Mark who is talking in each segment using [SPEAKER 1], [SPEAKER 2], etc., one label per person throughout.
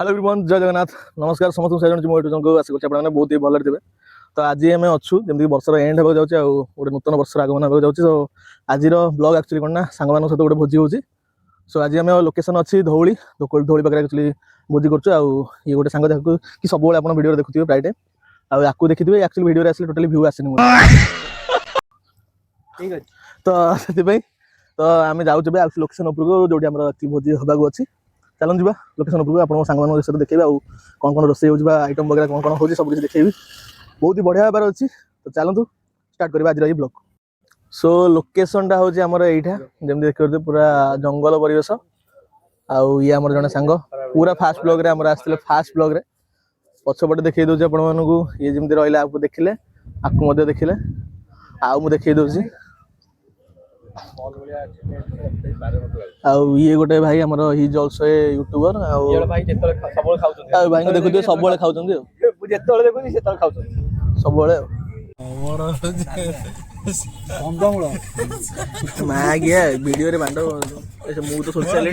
[SPEAKER 1] Hello everyone जय जगन्नाथ नमस्कार समस्त सैजन मो यूट्यूब चैनल को आशा करछि आपन बहुत ही भलरे थिबे। तो आज आम अच्छु जमी वर्षर एंड होगा जाऊँ गोटे नूतन वर्षर आगमन होगा जाऊँ। तो आज ब्लॉग एक्चुअली कौन ना सांग सहित गोटे भोजी होची। सो आज आम लोकेशन अच्छी धौली धौली पाखे एक्चुअली भोजी करूँ। ये गोटे सांग जाक कि सब आप वीडियो देखुए प्राय टाइम आपको देखिए एक्चुअली वीडियो आसले टोटली व्यू आसनी ठीक अच्छे। तो से तो आम जाऊँ लोकेशन उपरको जो भोजी होगा अच्छी चलन जी लोकेशन उपरको आप सांग देखिए कौन कौन रोसे आइटम वगैरह कौन कौन हो सब किसी देखिए बहुत ही बढ़िया होबार अच्छी। तो चलतु स्टार्ट करवा आज ब्लॉग। सो लोकेशन टा हूँ आमर यहाँ जमी देखिए पूरा जंगल परिवेश आउ ये आम जड़े सांग पूरा फास्ट ब्लॉग आम आसते फास्ट ब्लॉग पछपटे देखिए दूसरे आपण ये जमी रहा आपको देखिले आपको देखिले आउ देखिए दूसरी ये गोटे भाई आमर हिज ऑल्सो ए यूट्यूबर भाई को देखुए सब खाऊ सब वीडियो रे बांड मु तो सोच सारे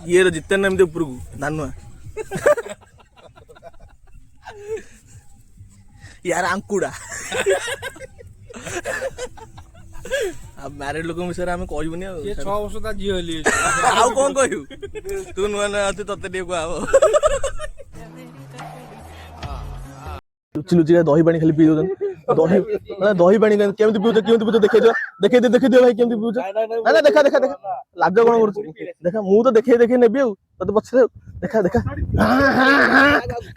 [SPEAKER 1] ये जितेन एमती उपरकू धानुआ यार आंकुड़ा अब मैरिड लोक विषय आम कहबूनी ये 6 वर्ष ता झियो हली आउ कोन कहू तू नुआ ना तते टिके कहबो लुचि लुचि दही पानी खाली पी दो दही मतलब दही पानी केमती पीउछ देखै दियो भाई केमती पीउछ ना ना देखा देखा देखा लाज कोन करछ देखा मु तो देखै नेबी आ तते पछरे देखा देखा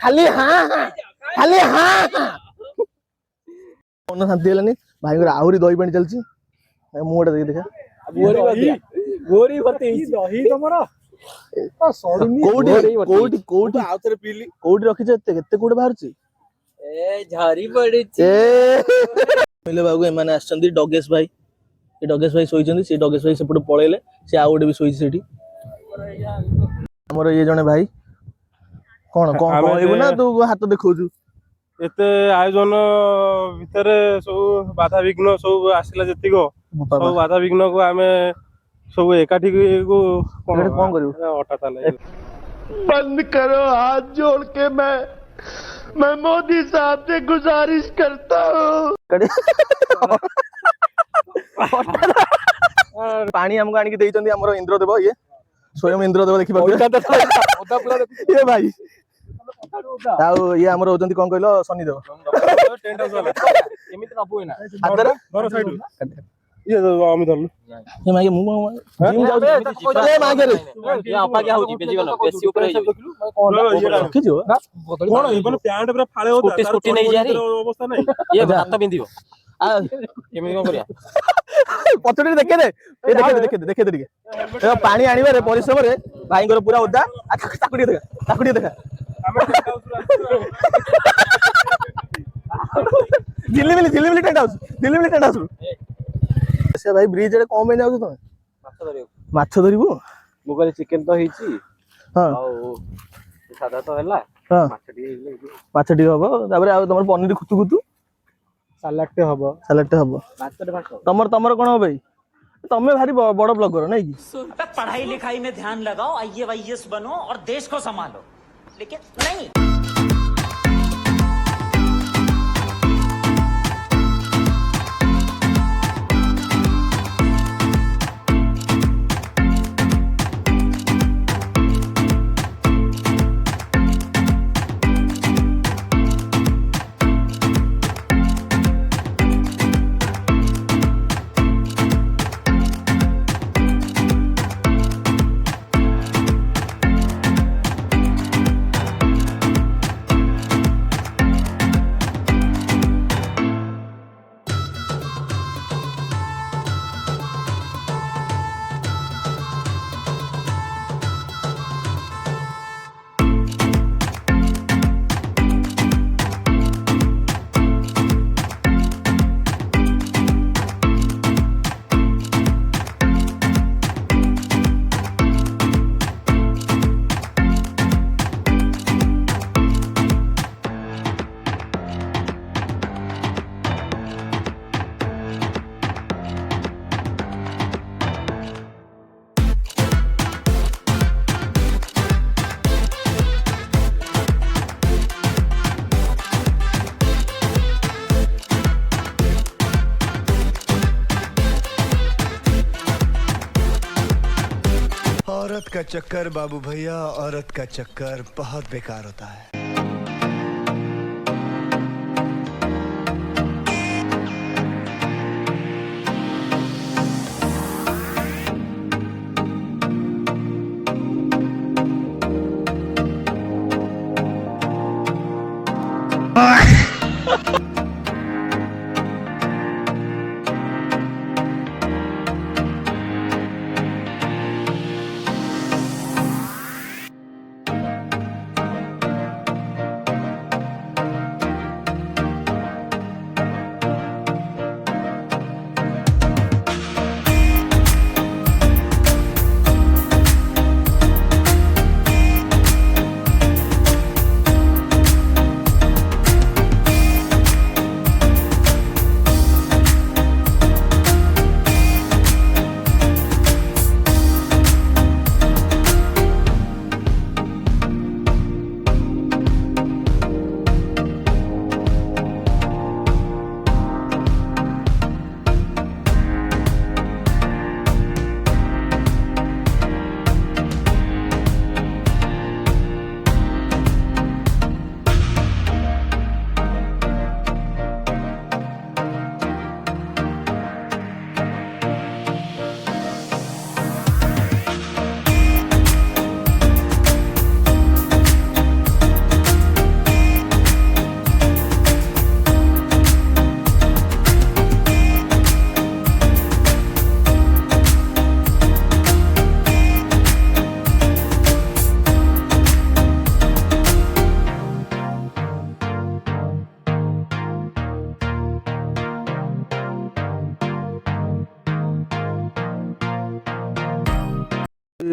[SPEAKER 1] खाली खाली मन शांति हेलानी भाई आहरी दही पानी चलची मुँह देखा गोरी दही तुमर कोठी कोठी आउथरे पीली कोठी रखिछ केते कोठे बाहरची ए झारी पड़िची मिले बाबू एमाने आछंदी डगेश भाई ए डगेश भाई सोइचंदी से डगेश भाई सेपटे पळेले से आ गोटे भी सोइची सेठी हमर ये जने भाई कोन कोन कहबो ना तू हाथ देखौछु
[SPEAKER 2] एते आयोजन भितर सब बाधा विघ्न सब आसिला जतिको सब बाधा विघ्न को आमे सब एकाठी को
[SPEAKER 1] कोन करियो
[SPEAKER 2] अटा ताले
[SPEAKER 3] बंद करो हाथ जोड़ के मैं मोदी साहब से गुजारिश करता हूँ
[SPEAKER 1] पानी हमको आनिक देइचंदी हमर इंद्रदेव ये स्वयं इंद्रदेव देखि पाबो ये भाई ताऊ ये हमर होजंती कोन कहलो सनी देव
[SPEAKER 2] टेंट हाउस वाला एमिति न पोइना
[SPEAKER 1] आदर
[SPEAKER 2] घर साइड ये आमी धरलु
[SPEAKER 1] ये मागे मु जिम जाउ ले मागे रे
[SPEAKER 4] ये अपा क्या होची बेजी गलो बेसी ऊपर
[SPEAKER 1] रखि जो
[SPEAKER 2] कोन ये बन पैंट पूरा फाळे होता
[SPEAKER 4] स्कूटी नहीं जा रही
[SPEAKER 2] अवस्था नहीं
[SPEAKER 4] ये हाथ बिंदिबो
[SPEAKER 1] आ
[SPEAKER 4] एमिति कोन करिया
[SPEAKER 1] पतड़ी देखे दे ये देखे दे ए पानी आनिबा रे परिश्रम रे भाई को पूरा ओदा ताकुडी देखा दिल्ली टेंट हाउस से भाई ब्रिज रे कोन में जाउ तमे माछ धरिबो
[SPEAKER 4] मु कहले चिकन तो हिची
[SPEAKER 1] हां
[SPEAKER 4] आ सादा तो हला
[SPEAKER 1] हां
[SPEAKER 4] माछ
[SPEAKER 1] डी हबो तापर आ तमर पनीर खुतु
[SPEAKER 2] सलाड टे हबो
[SPEAKER 1] तमर कोन हो भाई तमे भारी बड़ ब्लॉगर नै की
[SPEAKER 5] पढ़ाई लिखाई में ध्यान लगाओ आईएएस बनो और देश को संभालो लेकिन नहीं।
[SPEAKER 3] औरत का चक्कर बाबू भैया, औरत का चक्कर बहुत बेकार होता है।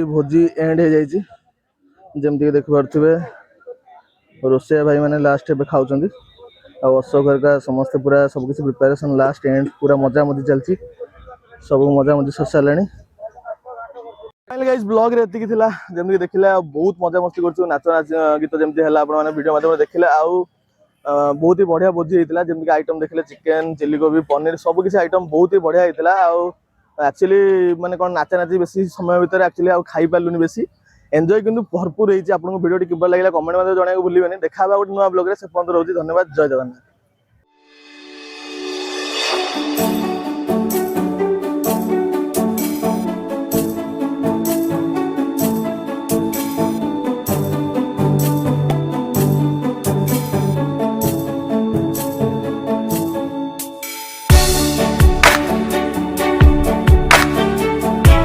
[SPEAKER 1] भोजी एंड हो जाइए जमती देख पारे रोसैया भाई मैंने लास्ट एवं खाऊँ अशोक घरका समस्ते पूरा सबकिछ प्रिपेरेसन लास्ट एंड पूरा मजा मजी चलती सब मजा मजी सर सारे गाइस ब्लॉग रे एतिकी थिला जमती देखिले बहुत मजा मस्ती करछु नाच नाच गीत जमती हला आपण माने वीडियो माध्यम देखिले आउ बहुत ही बढ़िया भोजी होइतिला जमती आइटम देखिले चिकेन चिल्ली कोबी पनीर सब किसी आइटम बहुत ही बढ़िया होइतिला आउ एक्चुअली माने कोन नाचा नाची बेसी समय भीतर एक्चुअली आउ खाई पालुनी बेसी एंजॉय किंतु भरपूर होइछि आपन वीडियो किबा लागला कमेंट मध्ये जणाइको भूलिबेनी देखा बा गोटे नुवा ब्लॉग रे से पंद रहउछि धन्यवाद जय जगन्नाथ।